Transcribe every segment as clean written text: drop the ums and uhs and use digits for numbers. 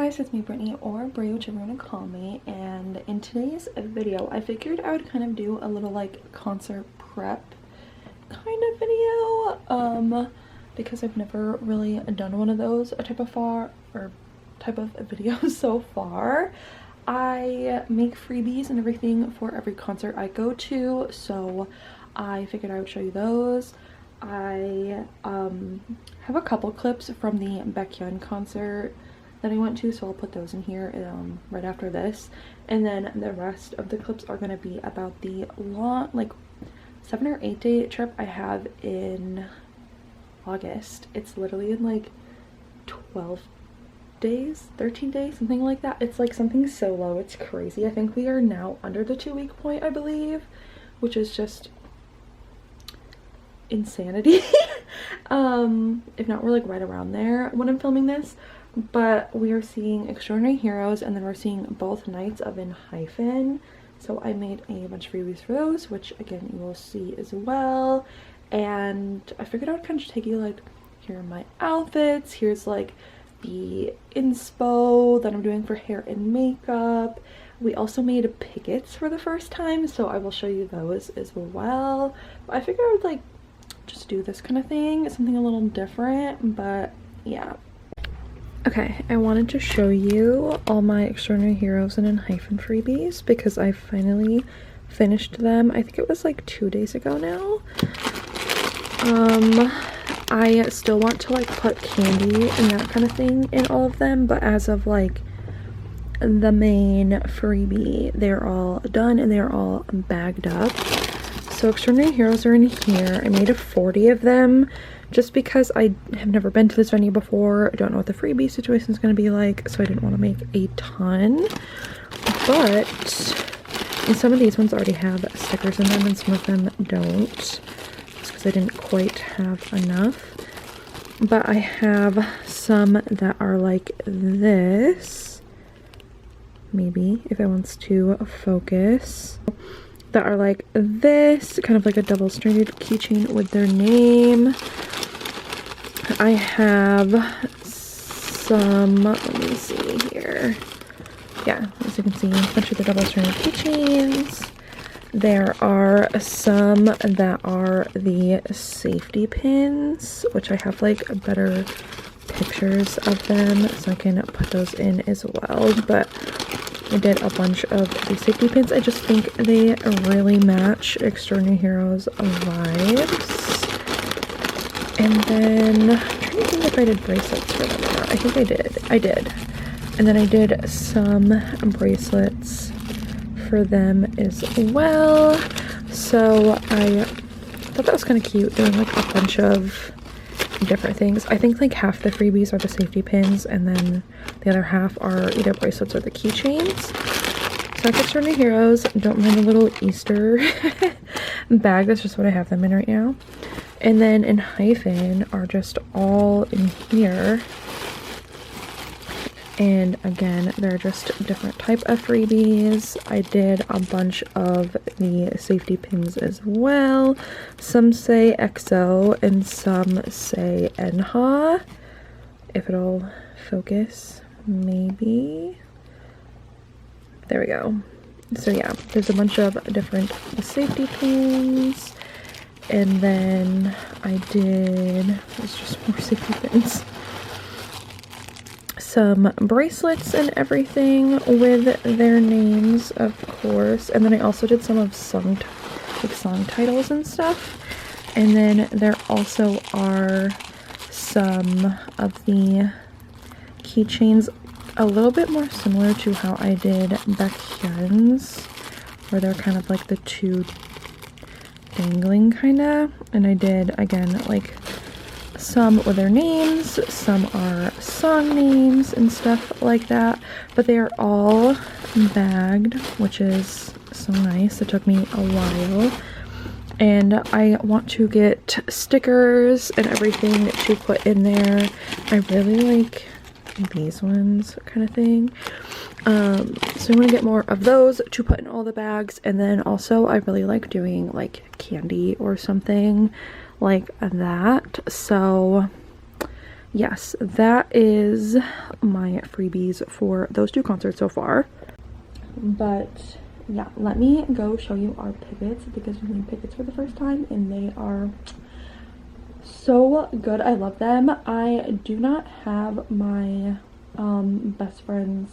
guys, it's me Brittany, or Brie, whichever you want to call me, and in today's video I figured I would kind of do a little like concert prep kind of video because I've never really done one of those type of video so far. I make freebies and everything for every concert I go to, so I figured I would show you those. I have a couple clips from the Baekhyun concert that I went to, so I'll put those in here right after this, and then the rest of the clips are going to be about the long, like 7 or 8 day trip I have in August. It's literally in like 12 days, 13 days, something like that. It's like something so low, it's crazy. I think we are now under the 2-week point, I believe, which is just insanity. If not, we're like right around there when I'm filming this. But we are seeing Extraordinary Heroes, and then we're seeing both nights of In Hyphen. So I made a bunch of freebies for those, which again you will see as well. And I figured I would kind of take you like, here are my outfits, here's like the inspo that I'm doing for hair and makeup. We also made pickets for the first time, so I will show you those as well. But I figured I would like just do this kind of thing, something a little different, but yeah. Okay, I wanted to show you all my Extraordinary Heroes and In Hyphen freebies because I finally finished them. I think it was like 2 days ago now. I still want to like put candy and that kind of thing in all of them, but as of like the main freebie, they're all done and they're all bagged up. So Extraordinary Heroes are in here. I made a 40 of them just because I have never been to this venue before. I don't know what the freebie situation is going to be like, so I didn't want to make a ton. But and some of these ones already have stickers in them and some of them don't, just because I didn't quite have enough. But I have some that are like this, maybe if it wants to focus, that are like this, kind of like a double-stranded keychain with their name. I have some, let me see here. Yeah, as you can see, a bunch of the double-stranded keychains. There are some that are the safety pins, which I have like better pictures of them, so I can put those in as well. But I did a bunch of the safety pins. I just think they really match Extraordinary Heroes vibes. And then I'm trying to think if I did bracelets for them or not. I think I did. And then I did some bracelets for them as well. So I thought that was kind of cute, doing like a bunch of different things. I think like half the freebies are the safety pins, and then the other half are either bracelets or the keychains. So that's Extraordinary Heroes. Don't mind the little Easter bag. That's just what I have them in right now. And then In Hyphen are just all in here. And again, they're just different type of freebies. I did a bunch of the safety pins as well. Some say EXO and some say NHA. If it'll focus, maybe. There we go. So yeah, there's a bunch of different safety pins. And then I did, there's just more safety pins. Some bracelets and everything with their names, of course. And then I also did some of song titles and stuff. And then there also are some of the keychains, a little bit more similar to how I did Baekhyun's, where they're kind of like the two dangling kinda. And I did again like some with their names, some are song names and stuff like that, but they are all bagged, which is so nice. It took me a while, and I want to get stickers and everything to put in there. I really like these ones kind of thing, so I'm gonna get more of those to put in all the bags. And then also I really like doing like candy or something like that, so yes, that is my freebies for those two concerts so far. But yeah, let me go show you our pickets because we made pickets for the first time and they are so good. I love them. I do not have my best friend's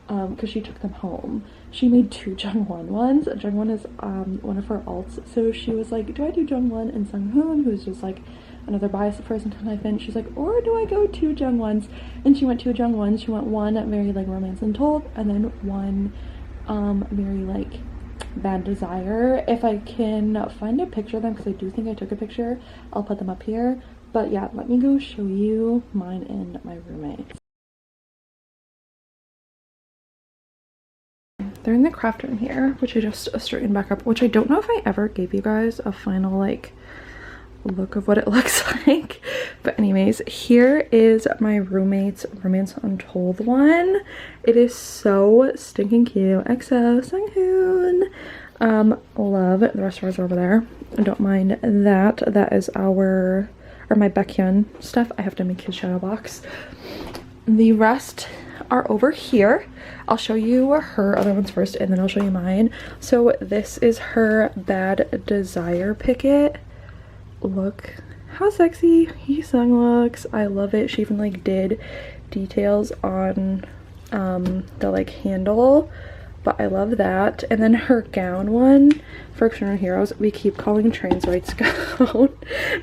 because she took them home. She made two Jungwon ones. Jungwon is one of her alts, so she was like, do I do Jungwon and Sunghoon, who's just like another biased person type in? She's like, or do I go two Jungwons? And she went two Jungwons. She went one very like Romance Untold and then one very like Bad Desire. If I can find a picture of them, because I do think I took a picture, I'll put them up here. But yeah, let me go show you mine and my roommates. They're in the craft room here, which I just straightened back up, which I don't know if I ever gave you guys a final like look of what it looks like. But anyways, here is my roommate's Romance Untold one. It is so stinking cute. EXO Sunghoon. Love it. The rest of ours are over there. I don't mind that. That is our, or my Baekhyun stuff. I have to make his shadow box. The rest are over here. I'll show you her other ones first and then I'll show you mine. So this is her Bad Desire picket. Look how sexy Heesung looks. I love it. She even like did details on the like handle, but I love that. And then her gown one for Extraordinary Heroes, we keep calling Trans Rights Gown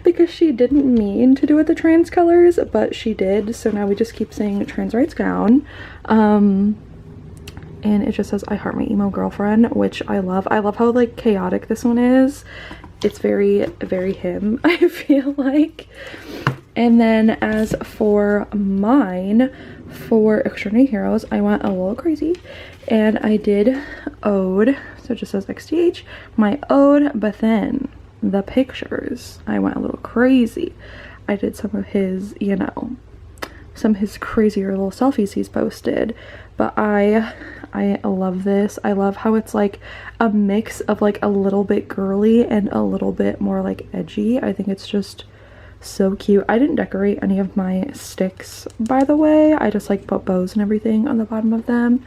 because she didn't mean to do it the trans colors, but she did, so now we just keep saying Trans Rights Gown. And it just says I heart my emo girlfriend, which I love. I love how like chaotic this one is. It's very, very him, I feel like. And then as for mine, for Extraordinary Heroes, I went a little crazy and I did ode, so it just says XTH, my ode, but then the pictures, I went a little crazy. I did some of his, you know, some of his crazier little selfies he's posted, but I love this. I love how it's like a mix of like a little bit girly and a little bit more like edgy. I think it's just so cute. I didn't decorate any of my sticks, by the way. I just like put bows and everything on the bottom of them.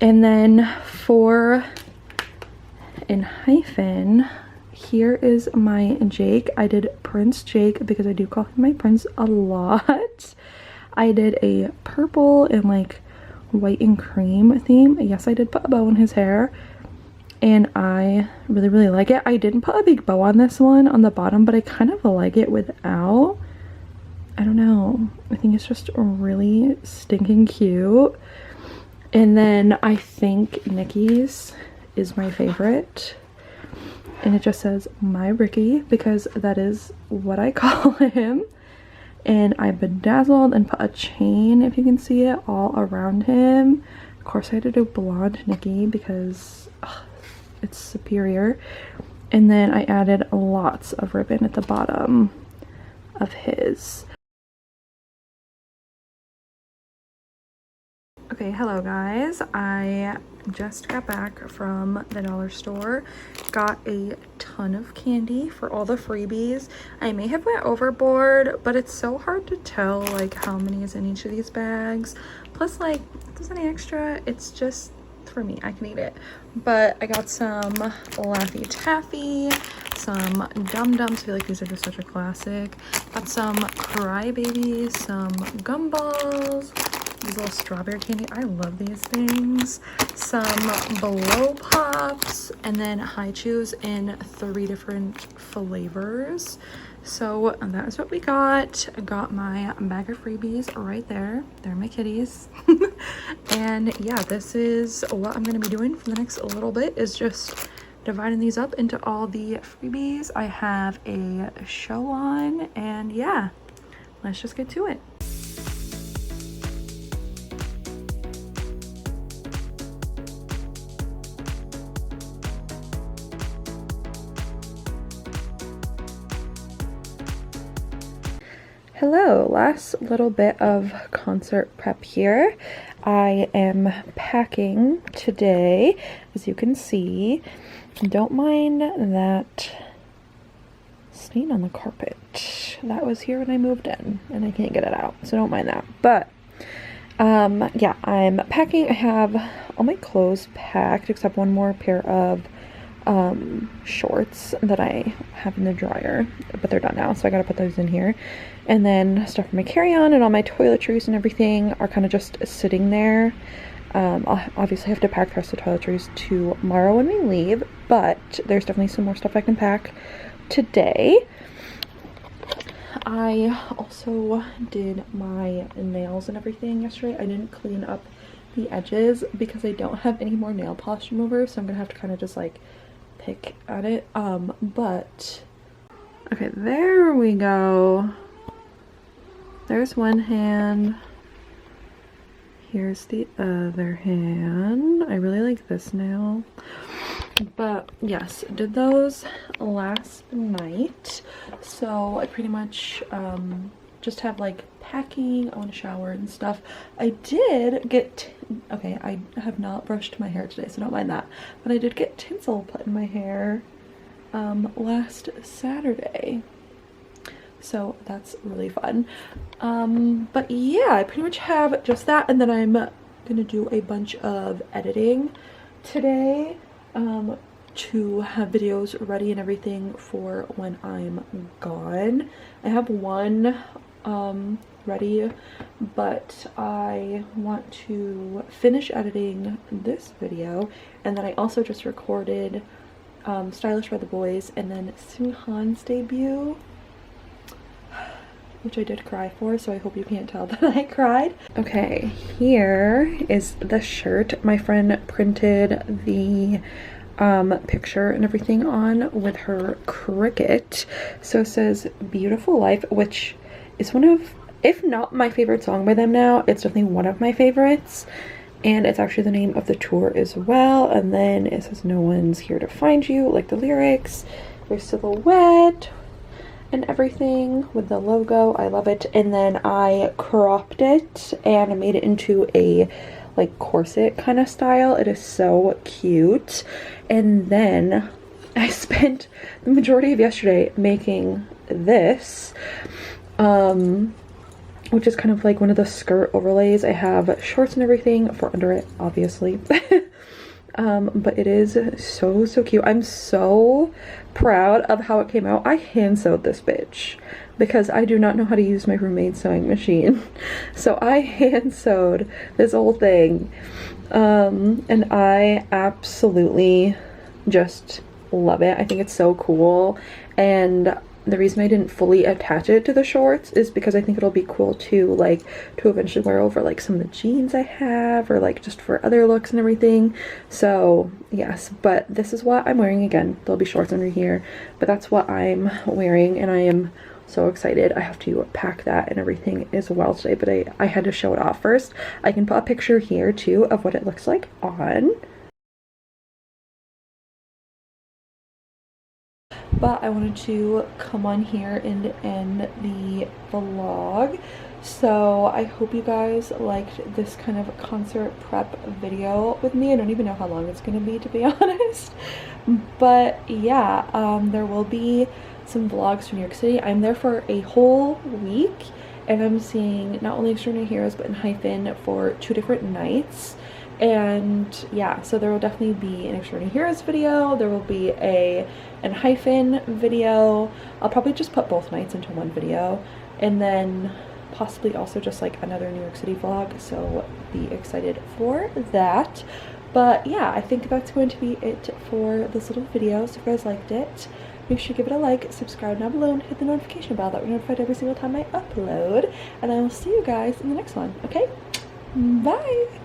And then for in hyphen, here is my Jake. I did Prince Jake because I do call him my prince a lot. I did a purple and like white and cream theme. Yes, I did put a bow in his hair and I really, really like it. I didn't put a big bow on this one on the bottom, but I kind of like it without. I don't know. I think it's just really stinking cute. And then I think Nikki's is my favorite. And it just says my Ricky because that is what I call him. And I bedazzled and put a chain, if you can see it, all around him. Of course I had to do blonde Nikki because it's superior. And then I added lots of ribbon at the bottom of his. Okay, hello guys. I just got back from the dollar store, got a ton of candy for all the freebies. I may have went overboard, but it's so hard to tell like how many is in each of these bags. Plus, like, if there's any extra, it's just for me. I can eat it. But I got some Laffy Taffy, some Dum Dums. I feel like these are just such a classic. Got some Crybabies, some gumballs, these little strawberry candy. I love these things. Some Blow Pops, and then High Chews in 3 different flavors. So that is what we got. I got my bag of freebies right there. They're my kitties. And yeah, this is what I'm going to be doing for the next little bit, is just dividing these up into all the freebies. I have a show on, and yeah, let's just get to it. Hello, last little bit of concert prep here. I am packing today, as you can see. Don't mind that stain on the carpet. that was here when I moved in, and I can't get it out, so don't mind that. But yeah, I'm packing. I have all my clothes packed except one more pair of shorts that I have in the dryer, but they're done now, so I gotta put those in here. And then stuff for my carry-on and all my toiletries and everything are kind of just sitting there. I'll obviously have to pack the rest of the toiletries tomorrow when we leave, but there's definitely some more stuff I can pack today. I also did my nails and everything yesterday. I didn't clean up the edges because I don't have any more nail polish remover, so I'm gonna have to kind of just like pick at it. But okay, there we go. There's one hand. Here's the other hand. I really like this nail. But yes, did those last night. So I pretty much just have like packing. I want to shower and stuff. I did get, okay, I have not brushed my hair today, so don't mind that. But I did get tinsel put in my hair last Saturday. So that's really fun. But yeah, I pretty much have just that, and then I'm gonna do a bunch of editing today to have videos ready and everything for when I'm gone. I have one ready, but I want to finish editing this video, and then I also just recorded Stylish by the Boys and then Suhan's debut, which I did cry for, so I hope you can't tell that I cried. Okay, here is the shirt my friend printed the picture and everything on with her Cricut. So it says Beautiful Life, which is one of, if not my favorite song by them now, it's definitely one of my favorites. And it's actually the name of the tour as well. And then it says No One's Here to Find You, like the lyrics. There's silhouette and everything with the logo. I love it. And then I cropped it and I made it into a like corset kind of style. It is so cute. And then I spent the majority of yesterday making this, which is kind of like one of the skirt overlays. I have shorts and everything for under it, obviously. But it is so cute. I'm so proud of how it came out. I hand sewed this bitch because I do not know how to use my roommate's sewing machine. So I hand sewed this whole thing. And I absolutely just love it. I think it's so cool. And the reason I didn't fully attach it to the shorts is because I think it'll be cool too, like to eventually wear over like some of the jeans I have, or like just for other looks and everything. So yes, but this is what I'm wearing. Again, there'll be shorts under here, but that's what I'm wearing, and I am so excited. I have to pack that and everything as well today, but I had to show it off first. I can put a picture here too of what it looks like on. But I wanted to come on here and end the vlog. So I hope you guys liked this kind of concert prep video with me. I don't even know how long it's going to be, to be honest. But yeah, there will be some vlogs from New York City. I'm there for a whole week, and I'm seeing not only Extraordinary Heroes but in Hyphen for 2 different nights. And yeah, so there will definitely be an Extraordinary Heroes video, there will be an Hyphen video. I'll probably just put both nights into one video, and then possibly also just like another New York City vlog, so be excited for that. But yeah, I think that's going to be it for this little video. So if you guys liked it, make sure you give it a like, subscribe down below, and hit the notification bell that we're notified every single time I upload. And I will see you guys in the next one, okay? Bye!